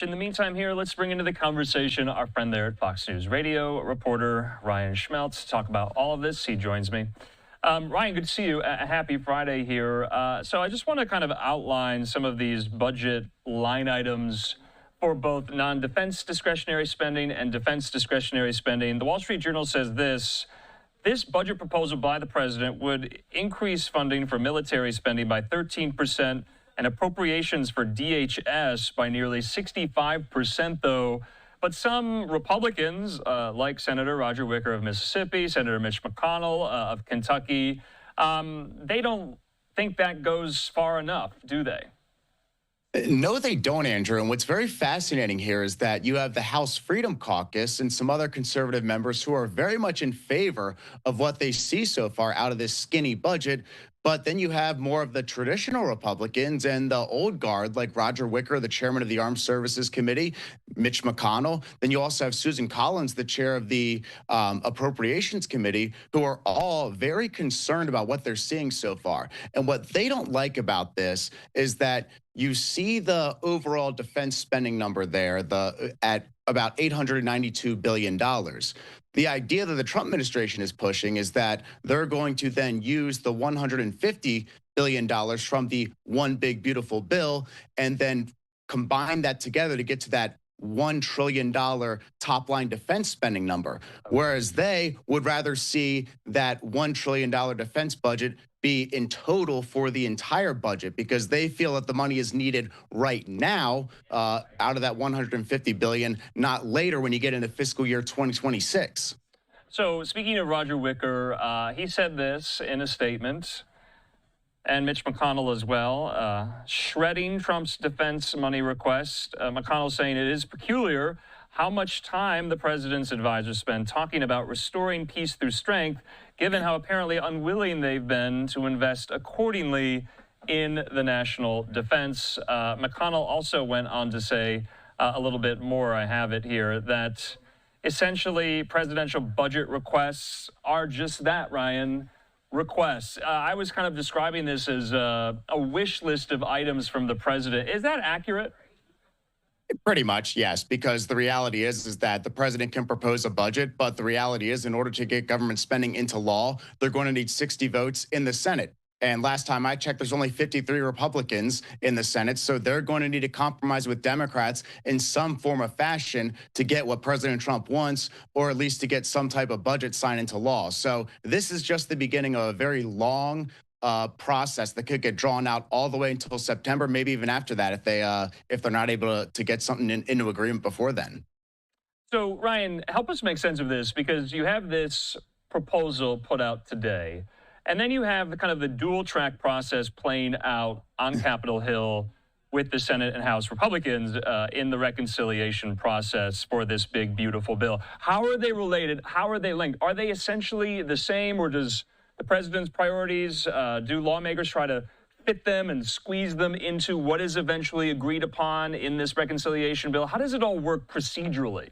In the meantime here, let's bring into the conversation our friend there at Fox News Radio, reporter Ryan Schmelz, to talk about all of this. He joins me. Ryan, good to see you. A happy Friday here. So I just want to kind of outline some of these budget line items for both non-defense discretionary spending and defense discretionary spending. The Wall Street Journal says this budget proposal by the president would increase funding for military spending by 13%. And appropriations for DHS by nearly 65%, though. But some Republicans, like Senator Roger Wicker of Mississippi, Senator Mitch McConnell of Kentucky, they don't think that goes far enough, do they? No, they don't, Andrew. And what's very fascinating here is that you have the House Freedom Caucus and some other conservative members who are very much in favor of what they see so far out of this skinny budget. But then you have more of the traditional Republicans and the old guard, like Roger Wicker, the chairman of the Armed Services Committee, Mitch McConnell. Then you also have Susan Collins, the chair of the Appropriations Committee, who are all very concerned about what they're seeing so far. And what they don't like about this is that you see the overall defense spending number there at about $892 billion. The idea that the Trump administration is pushing is that they're going to then use the $150 billion from the One Big Beautiful Bill and then combine that together to get to that $1 trillion top line defense spending number, whereas they would rather see that $1 trillion defense budget be in total for the entire budget, because they feel that the money is needed right now out of that $150 billion, not later when you get into fiscal year 2026. So speaking of Roger Wicker, he said this in a statement, and Mitch McConnell as well, shredding Trump's defense money request. McConnell saying it is peculiar how much time the president's advisors spend talking about restoring peace through strength, given how apparently unwilling they've been to invest accordingly in the national defense. McConnell also went on to say a little bit more, I have it here, that essentially presidential budget requests are just that, Ryan, requests. I was kind of describing this as a wish list of items from the president. Is that accurate? Pretty much, yes, because the reality is that the president can propose a budget, but the reality is in order to get government spending into law, they're going to need 60 votes in the Senate. And last time I checked, there's only 53 Republicans in the Senate, so they're going to need to compromise with Democrats in some form of fashion to get what President Trump wants, or at least to get some type of budget signed into law. So this is just the beginning of a very long process that could get drawn out all the way until September, maybe even after that, if they're not able to get something into agreement before then. So, Ryan, help us make sense of this, because you have this proposal put out today, and then you have the kind of the dual track process playing out on Capitol Hill with the Senate and House Republicans in the reconciliation process for this big, beautiful bill. How are they related? How are they linked? Are they essentially the same, or does the president's priorities, do lawmakers try to fit them and squeeze them into what is eventually agreed upon in this reconciliation bill? How does it all work procedurally?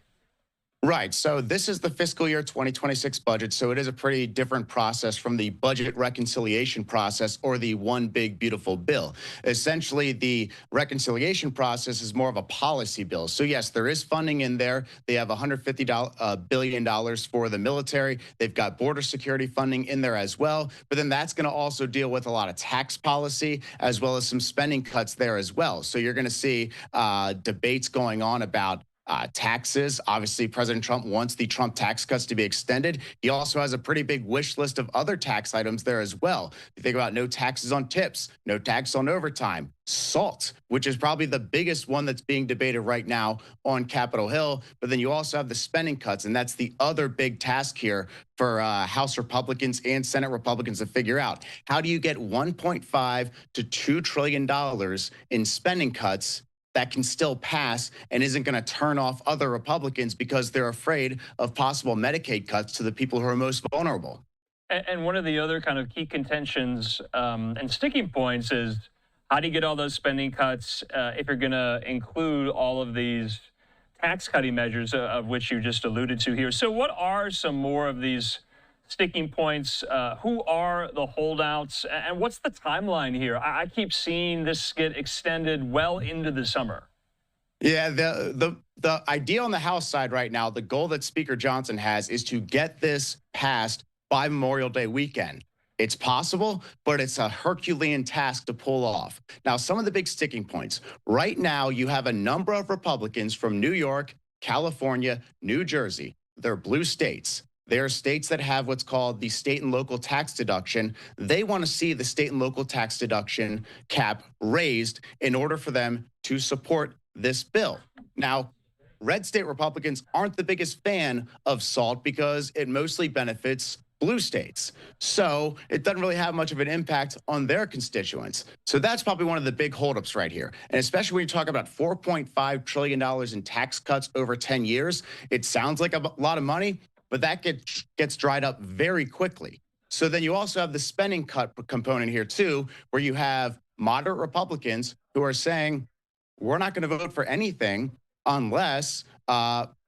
Right. So this is the fiscal year 2026 budget. So it is a pretty different process from the budget reconciliation process or the One Big Beautiful Bill. Essentially, the reconciliation process is more of a policy bill. So yes, there is funding in there. They have $150 billion for the military. They've got border security funding in there as well. But then that's going to also deal with a lot of tax policy as well as some spending cuts there as well. So you're going to see debates going on about taxes. Obviously, President Trump wants the Trump tax cuts to be extended. He also has a pretty big wish list of other tax items there as well. You think about no taxes on tips, no tax on overtime, SALT, which is probably the biggest one that's being debated right now on Capitol Hill. But then you also have the spending cuts, and that's the other big task here for House Republicans and Senate Republicans to figure out. How do you get $1.5 to $2 trillion in spending cuts that can still pass and isn't going to turn off other Republicans because they're afraid of possible Medicaid cuts to the people who are most vulnerable? And one of the other kind of key contentions and sticking points is, how do you get all those spending cuts if you're going to include all of these tax cutting measures of which you just alluded to here? So what are some more of these sticking points? Who are the holdouts? And what's the timeline here? I keep seeing this get extended well into the summer. Yeah, the idea on the House side right now, the goal that Speaker Johnson has is to get this passed by Memorial Day weekend. It's possible, but it's a Herculean task to pull off. Now, some of the big sticking points. Right now, you have a number of Republicans from New York, California, New Jersey. They're blue states. They're states that have what's called the state and local tax deduction. They want to see the state and local tax deduction cap raised in order for them to support this bill. Now, red state Republicans aren't the biggest fan of SALT because it mostly benefits blue states. So it doesn't really have much of an impact on their constituents. So that's probably one of the big holdups right here. And especially when you talk about $4.5 trillion in tax cuts over 10 years, it sounds like a lot of money, but that gets dried up very quickly. So then you also have the spending cut component here too, where you have moderate Republicans who are saying, we're not going to vote for anything unless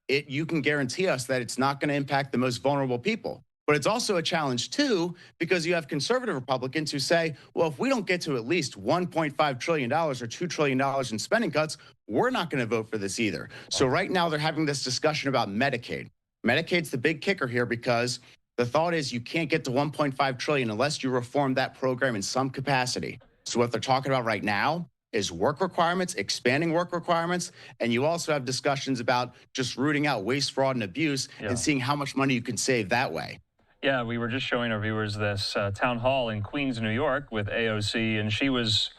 you can guarantee us that it's not going to impact the most vulnerable people. But it's also a challenge, too, because you have conservative Republicans who say, well, if we don't get to at least $1.5 trillion or $2 trillion in spending cuts, we're not going to vote for this either. So right now they're having this discussion about Medicaid. Medicaid's the big kicker here because the thought is you can't get to 1.5 trillion unless you reform that program in some capacity. So what they're talking about right now is work requirements, expanding work requirements, and you also have discussions about just rooting out waste, fraud, and abuse and seeing how much money you can save that way. Yeah, we were just showing our viewers this town hall in Queens, New York with AOC, and she was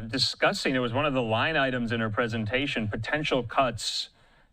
discussing, it was one of the line items in her presentation, potential cuts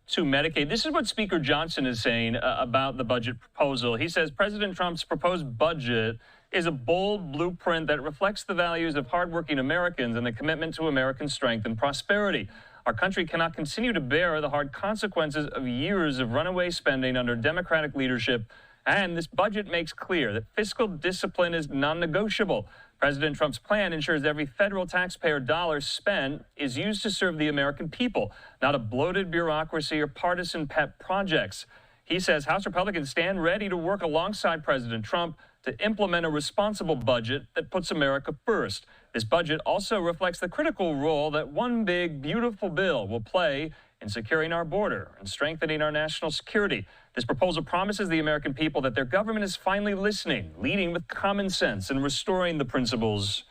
to Medicaid. This is what Speaker Johnson is saying about the budget proposal. He says President Trump's proposed budget is a bold blueprint that reflects the values of hardworking Americans and the commitment to American strength and prosperity. Our country cannot continue to bear the hard consequences of years of runaway spending under Democratic leadership, and this budget makes clear that fiscal discipline is non-negotiable. President Trump's plan ensures every federal taxpayer dollar spent is used to serve the American people, not a bloated bureaucracy or partisan pet projects. He says House Republicans stand ready to work alongside President Trump to implement a responsible budget that puts America first. This budget also reflects the critical role that one big, beautiful bill will play in securing our border and strengthening our national security. This proposal promises the American people that their government is finally listening, leading with common sense, and restoring the principles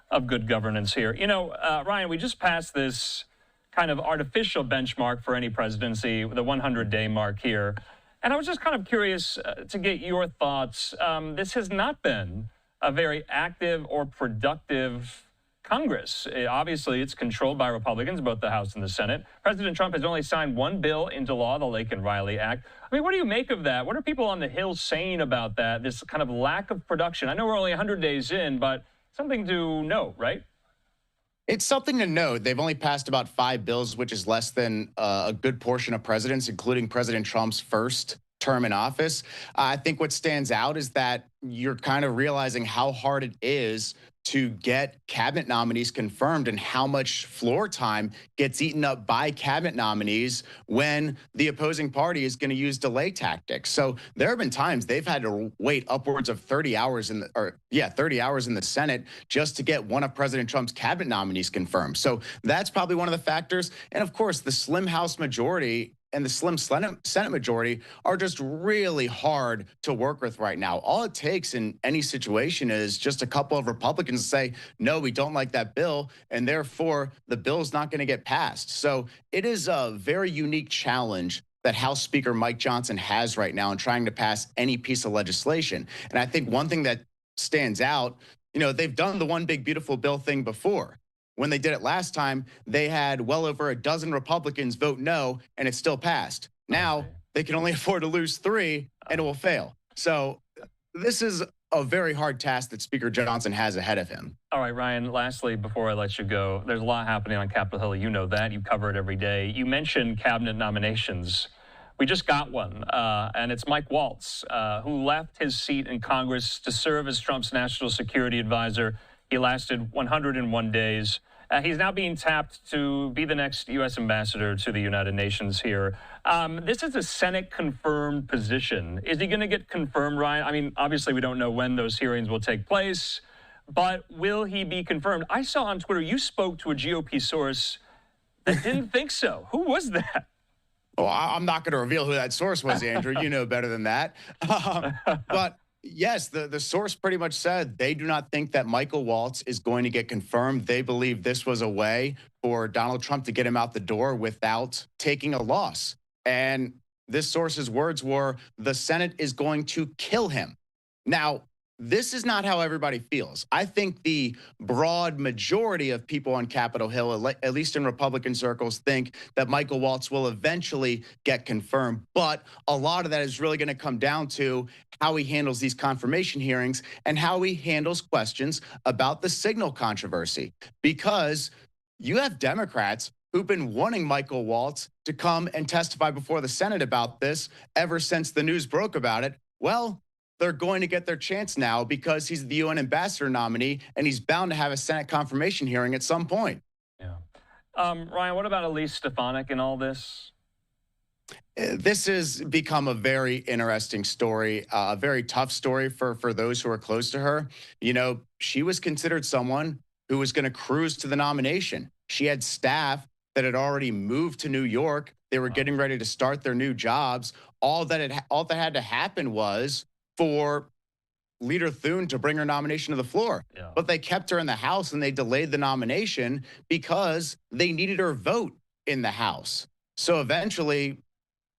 of good governance here. You know, Ryan, we just passed this kind of artificial benchmark for any presidency, the 100-day mark here. And I was just kind of curious to get your thoughts. This has not been a very active or productive Congress. Obviously, it's controlled by Republicans, both the House and the Senate. President Trump has only signed one bill into law, the Lake and Riley Act. I mean, what do you make of that? What are people on the Hill saying about that, this kind of lack of production? I know we're only 100 days in, but something to note, right? It's something to note. They've only passed about 5 bills, which is less than a good portion of presidents, including President Trump's first term in office. I think what stands out is that you're kind of realizing how hard it is to get cabinet nominees confirmed and how much floor time gets eaten up by cabinet nominees when the opposing party is going to use delay tactics. So there have been times they've had to wait upwards of 30 hours in the 30 hours in the Senate just to get one of President Trump's cabinet nominees confirmed. So that's probably one of the factors. And of course, the slim House majority and the slim Senate majority are just really hard to work with right now. All it takes in any situation is just a couple of Republicans say, no, we don't like that bill, and therefore the bill's not going to get passed. So it is a very unique challenge that House Speaker Mike Johnson has right now in trying to pass any piece of legislation. And I think one thing that stands out, you know, they've done the one big beautiful bill thing before. When they did it last time, they had well over a dozen Republicans vote no, and it still passed. Now, they can only afford to lose 3, and it will fail. So this is a very hard task that Speaker Johnson has ahead of him. All right, Ryan, lastly, before I let you go, there's a lot happening on Capitol Hill. You know that. You cover it every day. You mentioned cabinet nominations. We just got one, and it's Mike Waltz, who left his seat in Congress to serve as Trump's national security advisor. He lasted 101 days. He's now being tapped to be the next U.S. ambassador to the United Nations here. This is a Senate-confirmed position. Is he going to get confirmed, Ryan? I mean, obviously, we don't know when those hearings will take place, but will he be confirmed? I saw on Twitter you spoke to a GOP source I didn't think so. Who was that? Well, I'm not going to reveal who that source was, Andrew. You know better than that. But yes, the source pretty much said they do not think that Michael Waltz is going to get confirmed. They believe this was a way for Donald Trump to get him out the door without taking a loss. And this source's words were the Senate is going to kill him. Now, this is not how everybody feels. I think the broad majority of people on Capitol Hill, at least in Republican circles, think that Michael Waltz will eventually get confirmed. But a lot of that is really going to come down to how he handles these confirmation hearings and how he handles questions about the signal controversy. Because you have Democrats who've been wanting Michael Waltz to come and testify before the Senate about this ever since the news broke about it. Well, they're going to get their chance now because he's the UN ambassador nominee and he's bound to have a Senate confirmation hearing at some point. Yeah. Ryan, what about Elise Stefanik in all this? This has become a very interesting story, a very tough story for those who are close to her. You know, she was considered someone who was going to cruise to the nomination. She had staff that had already moved to New York. They were getting ready to start their new jobs. All that had to happen was for Leader Thune to bring her nomination to the floor. Yeah. But they kept her in the House and they delayed the nomination because they needed her vote in the House. So eventually,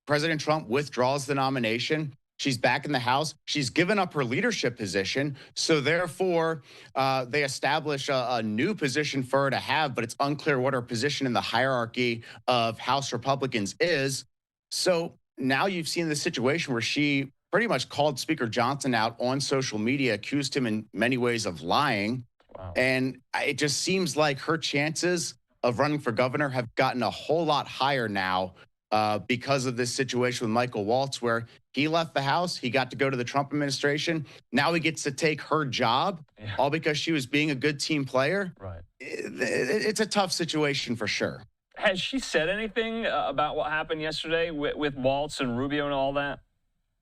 President Trump withdraws the nomination. She's back in the House. She's given up her leadership position. So therefore, they establish a new position for her to have, but it's unclear what her position in the hierarchy of House Republicans is. So now you've seen the situation where she pretty much called Speaker Johnson out on social media, accused him in many ways of lying. Wow. And it just seems like her chances of running for governor have gotten a whole lot higher now because of this situation with Michael Waltz, where he left the House. He got to go to the Trump administration. Now he gets to take her job, all because she was being a good team player. Right. It's a tough situation for sure. Has she said anything about what happened yesterday with Waltz and Rubio and all that?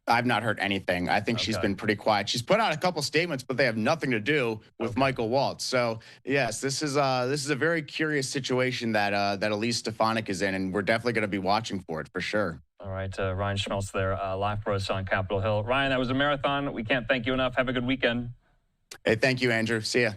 I've not heard anything. I think she's been pretty quiet. She's put out a couple statements, but they have nothing to do with Michael Waltz. So yes, this is a very curious situation that Elise Stefanik is in, and we're definitely going to be watching for it for sure. All right, Ryan Schmelz there, live for us on Capitol Hill. Ryan, that was a marathon. We can't thank you enough. Have a good weekend. Hey, thank you, Andrew. See ya.